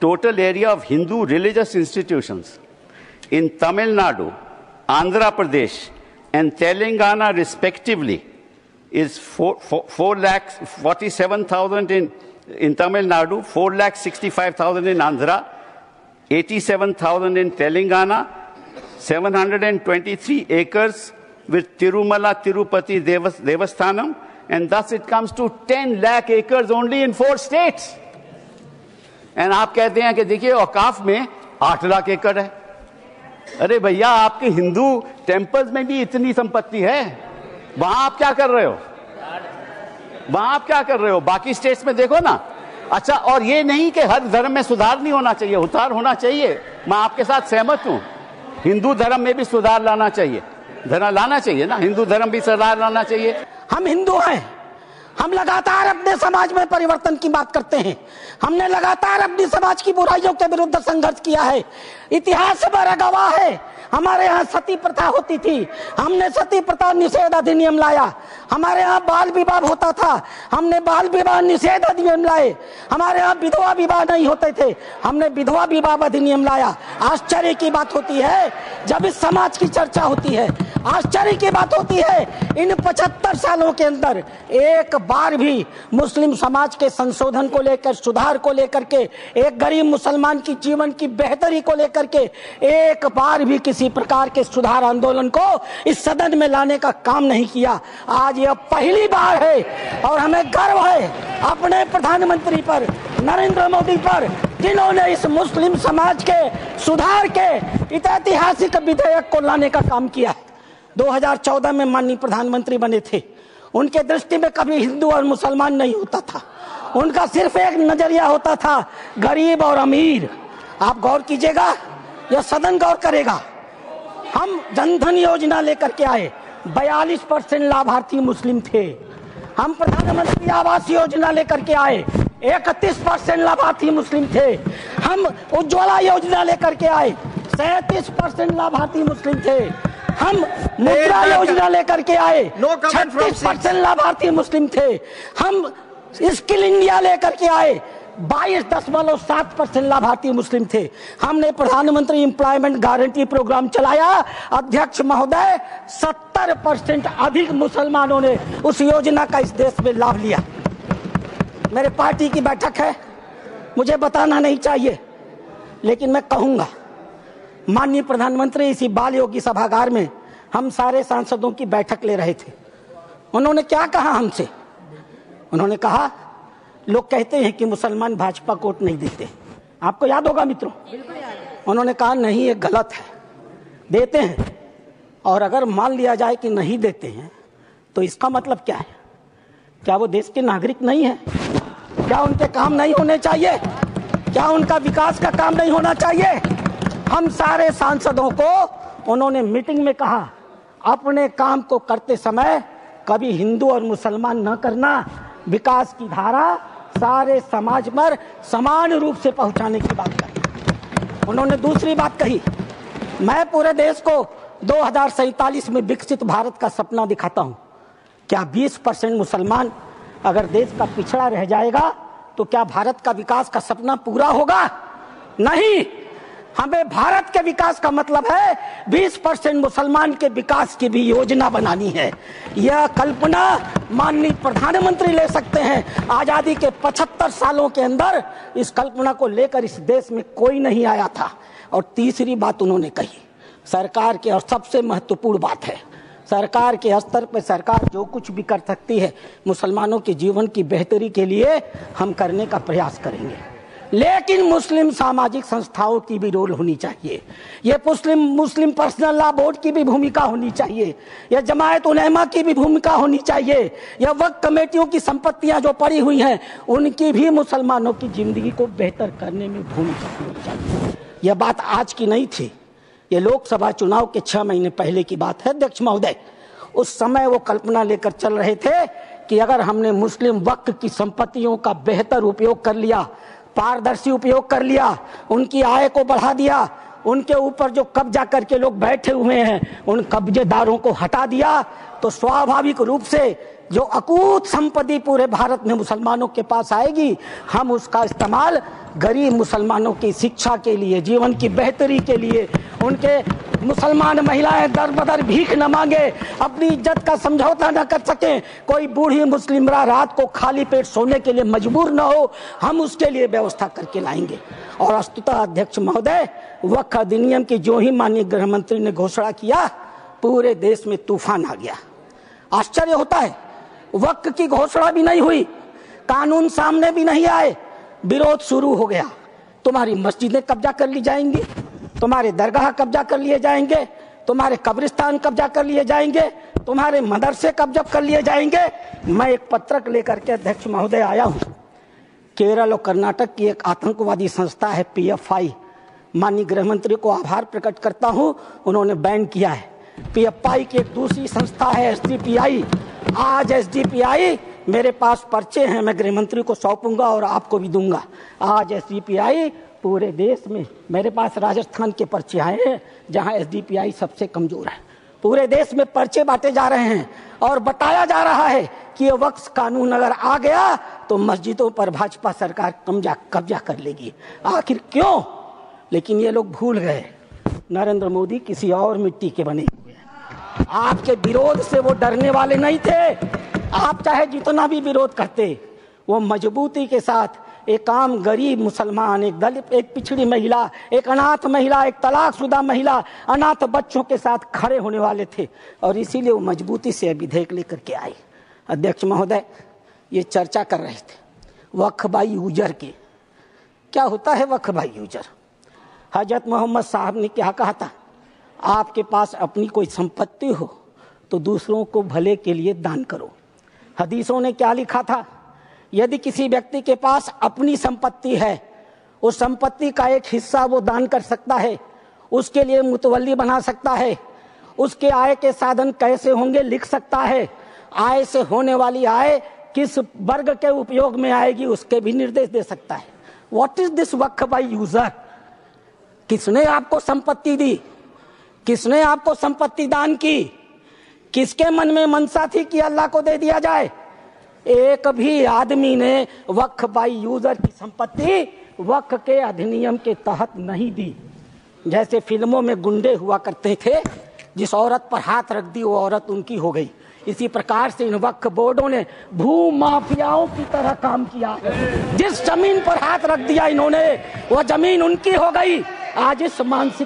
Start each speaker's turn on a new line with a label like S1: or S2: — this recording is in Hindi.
S1: total area of Hindu religious institutions in Tamil Nadu, Andhra Pradesh, and Telangana respectively is 4,47,000 in Tamil Nadu, 4,65,000 in Andhra, 87,000 in Telangana, 723 acres with Tirumala Tirupati Devasthanam, and thus it comes to 10 lakh acres only in 4 states. And आप कहते हैं कि देखिए औकाफ में 8 लाख एकड़ है। अरे भैया, आपके हिंदू टेम्पल्स में भी इतनी संपत्ति है, वहां आप क्या कर रहे हो? बाकी स्टेट्स में देखो ना। अच्छा, और ये नहीं कि हर धर्म में सुधार नहीं होना चाहिए, उतार होना चाहिए, मैं आपके साथ सहमत हूं। हिंदू धर्म में भी सुधार लाना चाहिए ना, हिंदू धर्म भी सुधार लाना चाहिए।
S2: हम हिंदू हैं, हम लगातार अपने समाज में परिवर्तन की बात करते हैं। हमने लगातार अपनी समाज की बुराइयों के विरुद्ध संघर्ष किया है। इतिहास बड़ा गवाह है, हमारे यहाँ सती प्रथा होती थी, हमने सती प्रथा निषेध अधिनियम लाया। हमारे यहाँ बाल विवाह होता था, हमने बाल विवाह निषेध अधिनियम लाए। हमारे यहाँ विधवा विवाह नहीं होते थे, हमने विधवा विवाह अधिनियम लाया। आश्चर्य की बात होती है जब इस समाज की चर्चा होती है, आश्चर्य की बात होती है इन 75 सालों के अंदर एक बार भी मुस्लिम समाज के संशोधन को लेकर, सुधार को लेकर के, एक गरीब मुसलमान की जीवन की बेहतरी को लेकर के एक बार भी किसी प्रकार के सुधार आंदोलन को इस सदन में लाने का काम नहीं किया। आज यह पहली बार है और हमें गर्व है अपने प्रधानमंत्री पर, नरेंद्र मोदी पर, जिन्होंने इस मुस्लिम समाज के सुधार के ऐतिहासिक विधेयक को लाने का काम किया है। 2014 में माननीय प्रधानमंत्री बने थे, उनके दृष्टि में कभी हिंदू और मुसलमान नहीं होता था, उनका सिर्फ एक नजरिया होता था, गरीब और अमीर। आप गौर कीजिएगा, यह सदन गौर करेगा। हम जनधन योजना लेकर के आए, 42% लाभार्थी मुस्लिम थे। हम प्रधानमंत्री आवास योजना लेकर के आए, 31% लाभार्थी मुस्लिम थे। हम उज्ज्वला योजना लेकर के आए, 37% लाभार्थी मुस्लिम थे। हम मुद्रा योजना लेकर के आए, 36% लाभार्थी मुस्लिम थे। हम स्किल इंडिया लेकर के आए, 22.7% लाभार्थी मुस्लिम थे। हमने प्रधानमंत्री एम्प्लॉयमेंट गारंटी प्रोग्राम चलाया, अध्यक्ष महोदय 70% अधिक मुसलमानों ने उस योजना का इस देश में लाभ लिया। मेरे पार्टी की बैठक है, मुझे बताना नहीं चाहिए, लेकिन मैं कहूंगा, माननीय प्रधानमंत्री इसी बाल योगी सभागार में हम सारे सांसदों की बैठक ले रहे थे। उन्होंने क्या कहा हमसे? उन्होंने कहा, लोग कहते हैं कि मुसलमान भाजपा को वोट नहीं देते, आपको याद होगा मित्रों? उन्होंने कहा नहीं, ये गलत है, देते हैं। और अगर मान लिया जाए कि नहीं देते हैं तो इसका मतलब क्या है? क्या वो देश के नागरिक नहीं है? क्या उनके काम नहीं होने चाहिए? क्या उनका विकास का काम नहीं होना चाहिए? हम सारे सांसदों को उन्होंने मीटिंग में कहा, अपने काम को करते समय कभी हिंदू और मुसलमान न करना, विकास की धारा सारे समाज पर समान रूप से पहुंचाने की बात कही। उन्होंने दूसरी बात कही, मैं पूरे देश को 2047 में विकसित भारत का सपना दिखाता हूं। क्या 20% मुसलमान अगर देश का पिछड़ा रह जाएगा तो क्या भारत का विकास का सपना पूरा होगा? नहीं। हमें भारत के विकास का मतलब है 20% मुसलमान के विकास की भी योजना बनानी है। यह कल्पना माननीय प्रधानमंत्री ले सकते हैं। आजादी के 75 सालों के अंदर इस कल्पना को लेकर इस देश में कोई नहीं आया था। और तीसरी बात उन्होंने कही, सरकार के, और सबसे महत्वपूर्ण बात है, सरकार के स्तर पर सरकार जो कुछ भी कर सकती है मुसलमानों के जीवन की बेहतरी के लिए हम करने का प्रयास करेंगे, लेकिन मुस्लिम सामाजिक संस्थाओं की भी रोल होनी चाहिए। ये मुस्लिम पर्सनल लॉ बोर्ड की भी भूमिका होनी चाहिए, यह जमायत उलेमा की भी भूमिका होनी चाहिए, यह वक्फ कमेटियों की संपत्तियां जो पड़ी हुई हैं उनकी भी मुसलमानों की जिंदगी को बेहतर करने में भूमिका होनी चाहिए। यह बात आज की नहीं थी, ये लोकसभा चुनाव के 6 महीने पहले की बात है अध्यक्ष महोदय। उस समय वो कल्पना लेकर चल रहे थे कि अगर हमने मुस्लिम वक्फ की संपत्तियों का बेहतर उपयोग कर लिया, पारदर्शी उपयोग कर लिया, उनकी आय को बढ़ा दिया, उनके ऊपर जो कब्जा करके लोग बैठे हुए हैं उन कब्जेदारों को हटा दिया, तो स्वाभाविक रूप से जो अकूत संपत्ति पूरे भारत में मुसलमानों के पास आएगी, हम उसका इस्तेमाल गरीब मुसलमानों की शिक्षा के लिए, जीवन की बेहतरी के लिए, उनके मुसलमान महिलाएं दर बदर भीख न मांगे, अपनी इज्जत का समझौता न कर सकें, कोई बूढ़ी मुस्लिमरा रात को खाली पेट सोने के लिए मजबूर न हो, हम उसके लिए व्यवस्था करके लाएंगे। और वस्तुतः अध्यक्ष महोदय, वक्फ अधिनियम की जो ही माननीय गृह मंत्री ने घोषणा किया, पूरे देश में तूफान आ गया। आश्चर्य होता है, वक्फ की घोषणा भी नहीं हुई, कानून सामने भी नहीं आए, विरोध शुरू हो गया। तुम्हारी मस्जिदें कब्जा कर ली जाएंगी, तुम्हारे दरगाह कब्जा कर लिए जाएंगे, तुम्हारे कब्रिस्तान कब्जा कर लिए जाएंगे, तुम्हारे मदरसे कब्जा कर लिए जाएंगे। मैं एक पत्रक लेकर के अध्यक्ष महोदय आया हूँ। केरल और कर्नाटक की एक आतंकवादी संस्था है PFI, माननीय गृह मंत्री को आभार प्रकट करता हूँ, उन्होंने बैन किया है। PFI की एक दूसरी संस्था है SDPI। आज SDPI, मेरे पास पर्चे हैं, मैं गृह मंत्री को सौंपूंगा और आपको भी दूंगा। आज SDPI पूरे देश में, मेरे पास राजस्थान के पर्चे आए हैं जहां SDPI सबसे कमजोर है। पूरे देश में पर्चे बांटे जा रहे हैं और बताया जा रहा है कि ये वक्फ कानून अगर आ गया तो मस्जिदों पर भाजपा सरकार कब्जा कर लेगी। आखिर क्यों? लेकिन ये लोग भूल गए, नरेंद्र मोदी किसी और मिट्टी के बने हुए हैं। आपके विरोध से वो डरने वाले नहीं थे। आप चाहे जितना भी विरोध करते, वो मजबूती के साथ एक आम गरीब मुसलमान, एक दलित, एक पिछड़ी महिला, एक अनाथ महिला, एक तलाकशुदा महिला, अनाथ बच्चों के साथ खड़े होने वाले थे और इसीलिए वो मजबूती से विधेयक लेकर के आए। अध्यक्ष महोदय, ये चर्चा कर रहे थे वक्फ बाई यूजर की। क्या होता है वक्फ बाई यूजर? हजरत मोहम्मद साहब ने क्या कहा था? आपके पास अपनी कोई संपत्ति हो तो दूसरों को भले के लिए दान करो। हदीसों ने क्या लिखा था? यदि किसी व्यक्ति के पास अपनी संपत्ति है, उस संपत्ति का एक हिस्सा वो दान कर सकता है, उसके लिए मुतवल्ली बना सकता है, उसके आय के साधन कैसे होंगे लिख सकता है, आय से होने वाली आय किस वर्ग के उपयोग में आएगी उसके भी निर्देश दे सकता है। What is this Waqf by user? किसने आपको संपत्ति दी? किसने आपको संपत्ति दान की? किसके मन में मनसा थी कि अल्लाह को दे दिया जाए? एक भी आदमी ने वक्फ बाई यूजर की संपत्ति वक्फ के अधिनियम के तहत नहीं दी। जैसे फिल्मों में गुंडे हुआ करते थे, जिस औरत पर हाथ रख दी वो औरत उनकी हो गई। इसी प्रकार से इन वक्फ बोर्डों ने भू माफियाओं की तरह काम किया। जिस जमीन पर हाथ रख दिया इन्होंने, वो जमीन उनकी हो गई। आज इस मानसिक